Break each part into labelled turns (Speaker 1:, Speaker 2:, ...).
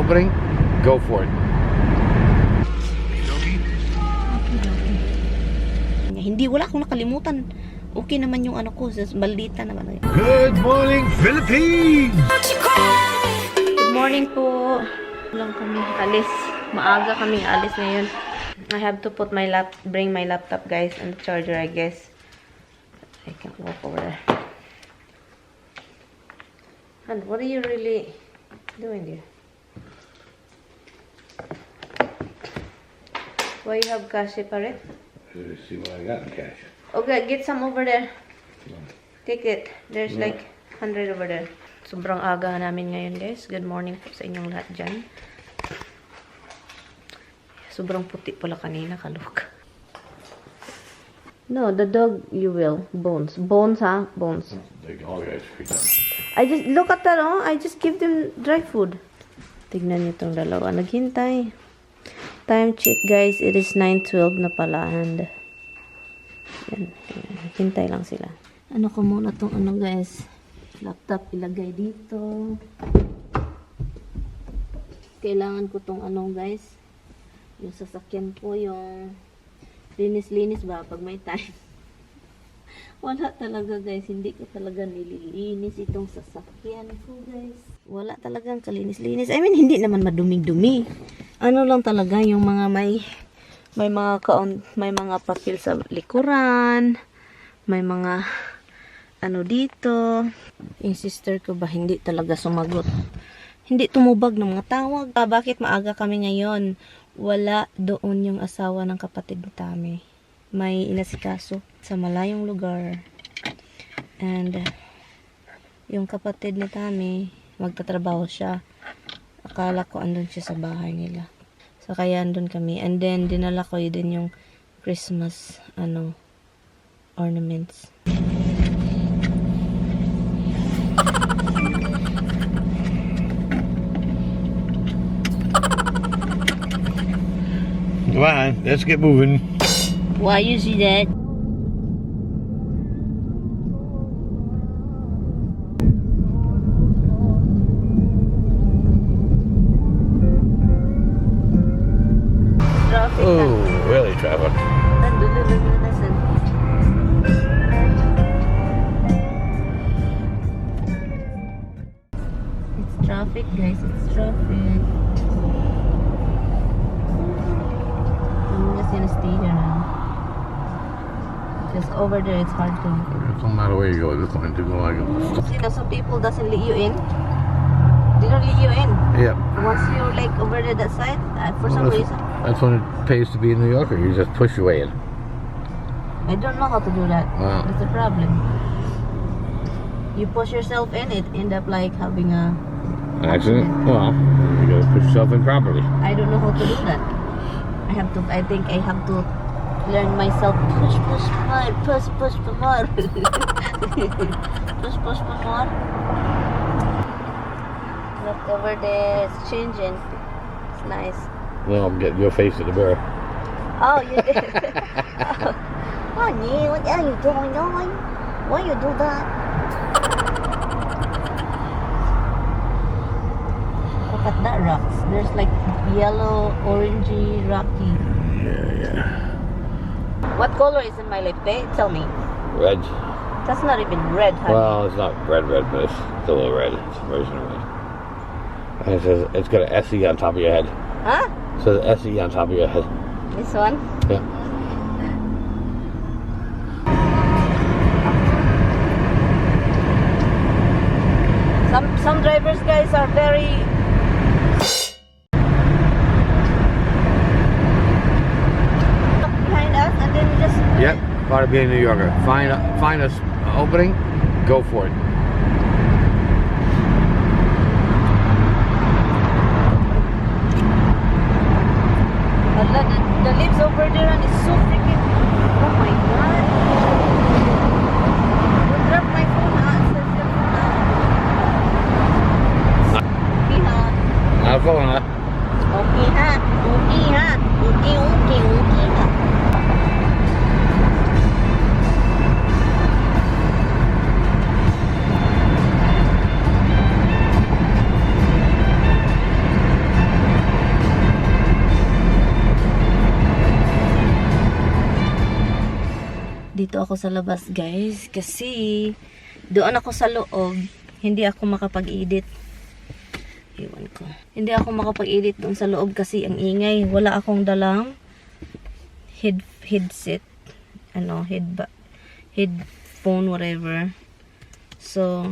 Speaker 1: opening, go for it.
Speaker 2: Hindi, wala akong nakalimutan. Okay naman yung ano ko, maldita naman.
Speaker 1: Good morning, Philippines!
Speaker 2: Good morning po. Lang kami alis. Maaga kami alis ngayon. I have to put bring my laptop, guys, and the charger, I guess. I can't walk over there. And what are you really doing there? Why you have cash separate?
Speaker 1: Let's see what I got in cash.
Speaker 2: Okay, get some over there. Take it. There's like 100 over there. Sobrang aga namin ngayon, guys. Good morning po sa inyong lahat dyan. Sobrang puti pala kanina, kalok. No, the dog, you will. Bones. Bones, ha? Bones.
Speaker 1: All guys freaked out.
Speaker 2: I just, look at that, oh. I just give them dry food. Tignan niyo itong dalawa. Naghintay. Time check, guys. It is 9:12 na pala. And, yan. Hintay lang sila. Ano ko muna itong ano, guys. Laptop ilagay dito. Kailangan ko itong ano, guys. Yung sasakyan ko, yung linis-linis ba pag may time. Wala talaga, guys. Hindi ko talaga nililinis itong sasakyan ko, guys. Wala talagang kalinis-linis. I mean, hindi naman madumi-dumi. Ano lang talaga yung mga may mga papel sa likuran, may mga ano dito. Yung sister ko ba hindi talaga sumagot. Hindi tumubag ng mga tawag. Bakit maaga kami ngayon? Wala doon yung asawa ng kapatid ni Tami. May inasikaso sa malayong lugar. And yung kapatid ni Tami, magtatrabaho siya. Akala ko andun siya sa bahay nila. So kaya andun kami. And then dinala ko din yung Christmas ornaments.
Speaker 1: Come on, let's get moving.
Speaker 2: Why you see that? Traffic.
Speaker 1: Oh, really traffic.
Speaker 2: It's traffic, guys. It's traffic. I'm just gonna stay here now. Because over there it's hard to.
Speaker 1: It don't matter where you go, it's going to go like a...
Speaker 2: See, some people doesn't let you in. They don't let you in.
Speaker 1: Yeah.
Speaker 2: Once you're like over there that side, for some reason.
Speaker 1: That's when it pays to be a New Yorker. You just push your way in.
Speaker 2: I don't know how to do that.
Speaker 1: Wow.
Speaker 2: That's the problem. You push yourself in, it end up like having a
Speaker 1: An accident? Well, you gotta push yourself in properly.
Speaker 2: I don't know how to do that. I think I have to learn myself. Push more. Push more. push more. Look over there, it's changing. It's nice.
Speaker 1: Well, I'm getting your face in the mirror.
Speaker 2: Oh, you did. Oh, nee, what are you doing? Why you do that? Look at that rocks. There's like yellow, orangey, rocky.
Speaker 1: Yeah.
Speaker 2: What color is in my lip? Tell me.
Speaker 1: Red.
Speaker 2: That's not even red, honey.
Speaker 1: Well, it's not red, but it's still a red. It's a version of red. And it says it's got an SE on top of your head.
Speaker 2: Huh?
Speaker 1: It says SE on top of your head.
Speaker 2: This one?
Speaker 1: Yeah.
Speaker 2: Some drivers, guys, are very... behind us, and then just...
Speaker 1: Yep. Part of being a New Yorker. Find a opening, go for it.
Speaker 2: The leaves over there and it's so freaking... Oh my god. Don't drop my phone, ha? It's your phone, ha? Okay, ha?
Speaker 1: Phone, huh?
Speaker 2: Okay, ha? Okay, ha? Okay, ha? Dito ako sa labas, guys, kasi doon ako sa loob, hindi ako makapag-edit. Iwan ko. Hindi ako makapag-edit doon sa loob kasi ang ingay. Wala akong dalang headset. Headphone, whatever. So,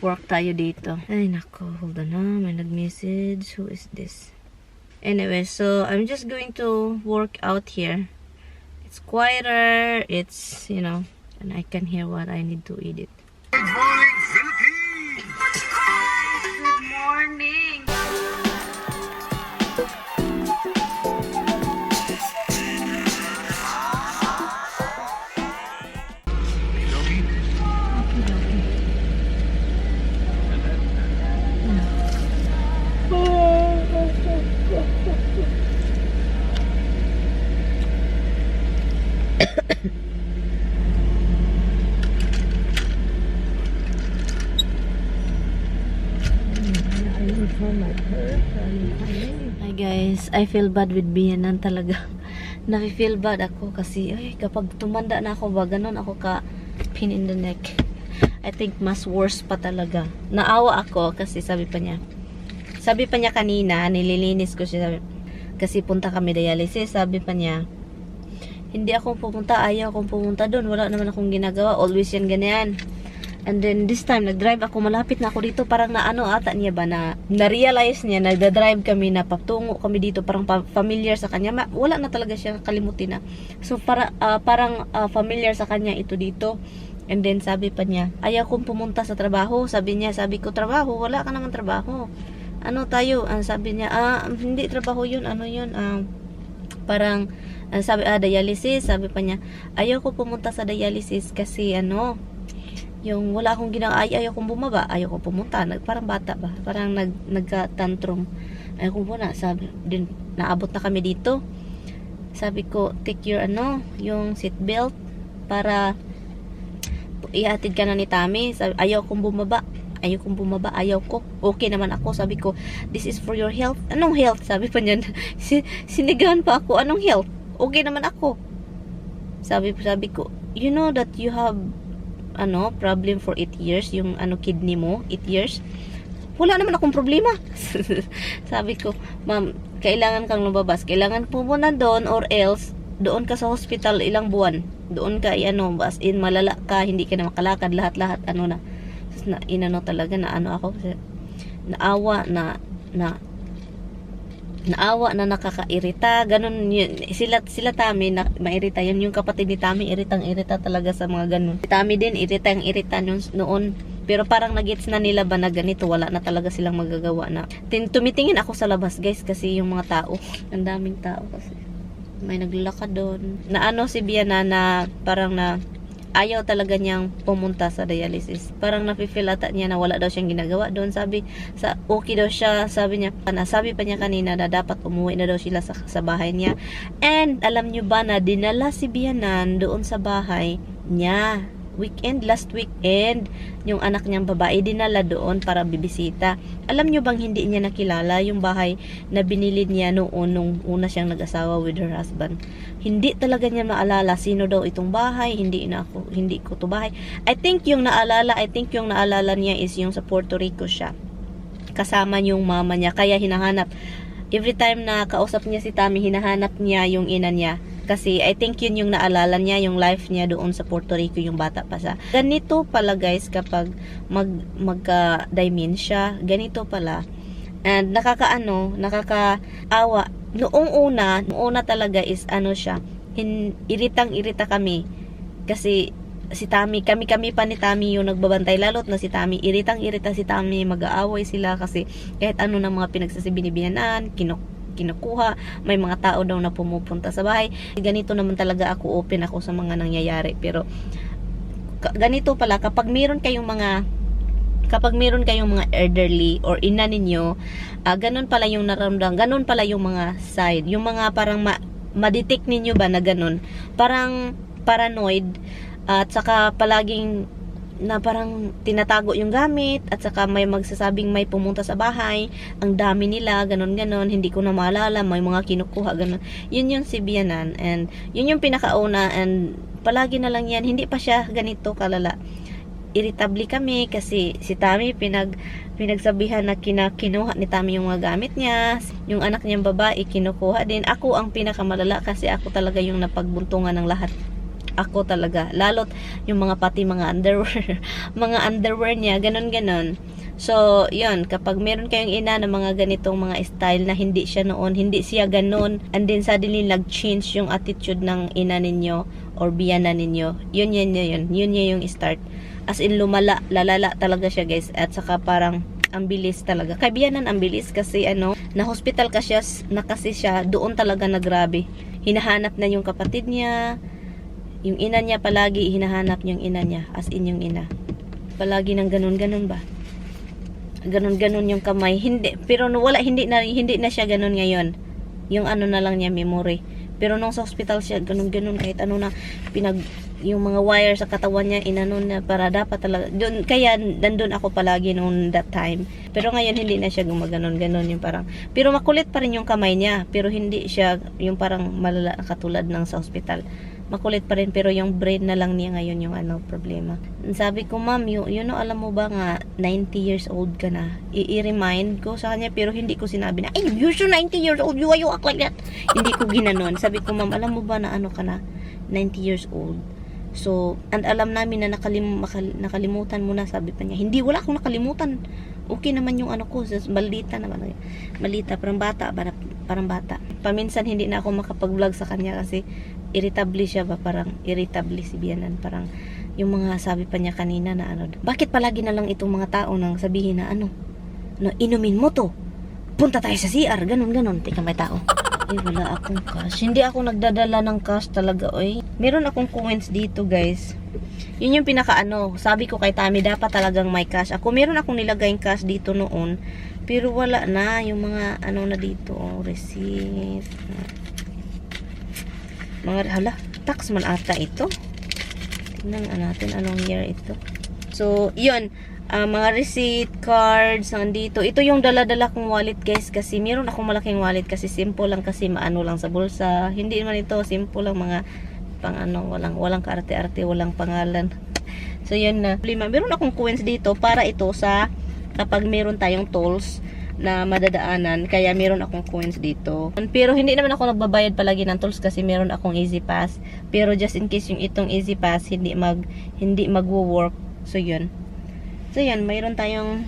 Speaker 2: work tayo dito. Ay, nako. Hold on na. May nag-message. Who is this? Anyway, so, I'm just going to work out here. It's quieter. It's, and I can hear what I need to edit.
Speaker 3: Good morning, Philippines!
Speaker 2: Good morning! Hi guys, I feel bad with Bianan talaga. Nafe-feel bad ako kasi kapag tumanda na ako ba, ganun ako ka pin in the neck. I think mas worse pa talaga. Naawa ako kasi sabi pa niya kanina, nililinis ko siya kasi punta kami dialysis. Sabi pa niya, hindi ako pupunta, ayaw akong pumunta doon, wala naman akong ginagawa, always yan ganyan. And then this time, nag-drive ako, malapit na ako dito, parang ata niya ba, na-realize niya, nagda-drive kami, patungo kami dito, parang familiar sa kanya, wala na talaga siya, kalimutin na. So, parang familiar sa kanya ito dito. And then, sabi pa niya, ayaw kong pumunta sa trabaho. Sabi ko, trabaho? Wala ka naman trabaho. Ano tayo? Sabi niya, hindi trabaho yun, parang, dialysis. Sabi pa niya, ayaw ko pumunta sa dialysis kasi, yung wala akong ayaw kong bumaba, ayaw kong pumunta, parang bata ba, parang nagka-tantrum, ayaw kong muna, sabi din, naabot na kami dito, sabi ko, take your yung seat belt, para ihatid ka na ni Tami. Sabi, ayaw kong bumaba, ayaw ko, okay naman ako, sabi ko, this is for your health. Anong health? Sabi pa niyan, sinigawan pa ako, anong health? Okay naman ako. Sabi ko, you know that you have problem for 8 years, yung kidney mo, 8 years. Wala naman akong problema. Sabi ko, ma'am, kailangan kang lumabas, kailangan pumunta doon, or else doon ka sa hospital ilang buwan, doon ka as in malala ka, hindi ka na makalakad, lahat na. Talaga ako, naawa na nakakairita, ganun yun. Sila Tami na mairita yun, yung kapatid ni Tami irita talaga sa mga ganun. Si Tami din irita noon, pero parang nagets na nila ba na ganito, wala na talaga silang magagawa na. Tumitingin ako sa labas, guys, kasi yung mga tao, ang daming tao kasi may naglalakad doon. Si Biana na parang na ayaw talaga niyang pumunta sa dialysis. Parang nafe-feel ata niya na wala daw siyang ginagawa doon. Okay daw siya. Sabi pa niya kanina na dapat umuwi na daw sila sa bahay niya. And alam niyo ba na dinala si Bianan doon sa bahay niya. Last weekend, yung anak niyang babae dinala doon para bibisita. Alam niyo bang hindi niya nakilala yung bahay na binili niya noon nung una siyang nag-asawa with her husband. Hindi talaga niya maalala sino daw itong bahay, hindi ko to bahay. I think yung naalala niya is yung sa Puerto Rico siya. Kasama yung mama niya, kaya hinahanap. Every time na kausap niya si Tami, hinahanap niya yung ina niya. Kasi I think yun yung naalala niya, yung life niya doon sa Puerto Rico, yung bata pa siya. Ganito pala, guys, kapag magka-dementia, ganito pala. And nakakaawa. Noong una talaga is siya, iritang-irita kami. Kasi si Tami, kami pa ni Tami yung nagbabantay, lalot na si Tami, iritang-irita si Tami, mag-aaway sila kasi kahit ano ng mga pinagsasabinibiyanan, kinukuha, may mga tao daw na pumupunta sa bahay. Ganito naman talaga ako, open ako sa mga nangyayari. Pero ganito pala, kapag meron kayong mga elderly or ina ninyo, ganun pala yung naramdaman, ganun pala yung mga side, yung mga parang ma-detect ninyo ba na ganun, parang paranoid, at saka palaging na parang tinatago yung gamit, at saka may magsasabing may pumunta sa bahay, ang dami nila, ganon, hindi ko na maalala, may mga kinukuha, ganon. Yun yung si Bianan, and yun yung pinakauna, and palagi na lang yan. Hindi pa siya ganito kalala. Irritable kami kasi si Tami pinagsabihan na kinuha ni Tami yung mga gamit niya. Yung anak niyang babae kinukuha din. Ako ang pinakamalala kasi ako talaga yung napagbuntungan ng lahat. Ako talaga. Lalot yung pati mga underwear. Mga underwear niya, ganon. So, yun, kapag meron kayong ina ng mga ganitong mga style na hindi siya noon, hindi siya ganon, and then suddenly nag-change yung attitude ng ina ninyo or biyana ninyo, yun yung start. As in, lalala talaga siya, guys. At saka parang, ang bilis talaga. Kay biyanan, ang bilis kasi na-hospital na kasi siya, doon talaga nagrabe. Hinahanap na yung kapatid niya, yung ina niya palagi, hinahanap yung ina niya, as in yung ina. Palagi ng ganon ba? Ganon yung kamay. Hindi, pero hindi na siya ganon ngayon. Yung na lang niya, memory. Pero nung sa hospital siya, ganon kahit na yung mga wire sa katawan niya, inanon na para dapat talaga. Kaya, nandun ako palagi noon that time. Pero ngayon, hindi na siya gumaganon yung parang, pero makulit pa rin yung kamay niya. Pero hindi siya, yung parang malala katulad ng sa hospital. Makulit pa rin, pero yung brain na lang niya ngayon yung problema. Sabi ko, ma'am, alam mo ba nga, 90 years old ka na. I-remind ko sa kanya, pero hindi ko sinabi na, hey, you're so 90 years old, why you act like that? Hindi ko ginanon. Sabi ko, ma'am, alam mo ba na ka na, 90 years old? So, and alam namin na nakalimutan mo na, sabi pa niya. Hindi, wala akong nakalimutan. Okay naman yung ko, maldita naman. Malita, parang bata. Paminsan hindi na ako makapag-vlog sa kanya kasi irritable siya ba, parang irritable si Bianan, parang yung mga sabi pa niya kanina na bakit palagi na lang itong mga tao nang sabihin na inumin mo to, punta tayo sa CR, ganon, tika may tao. Wala akong cash, hindi ako nagdadala ng cash talaga, meron akong coins dito, guys. Yun yung sabi ko kay Tami, dapat talagang may cash. Meron akong nilagayng cash dito noon, pero wala na, yung mga na dito, receipt, mga tax man ata ito. Tingnan natin anong year ito. So, yun, mga receipt, cards, nandito. Ito yung dala-dala kong wallet, guys, kasi meron akong malaking wallet kasi simple lang kasi maano lang sa bulsa. Hindi naman ito, simple lang mga walang kaarte-arte, walang pangalan. So, yun na. Meron akong coins dito para ito sa kapag meron tayong tolls na madadaanan, kaya meron akong coins dito. Pero hindi naman ako nagbabayad palagi ng tolls kasi meron akong easy pass. Pero just in case yung itong easy pass hindi magwo-work. So yun, mayroon tayong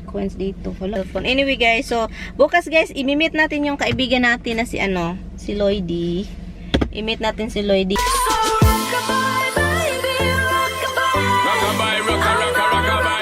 Speaker 2: coins dito. Anyway, guys, so bukas, guys, imimit natin yung kaibigan natin na si Lloydie. I-meet natin si Lloydie.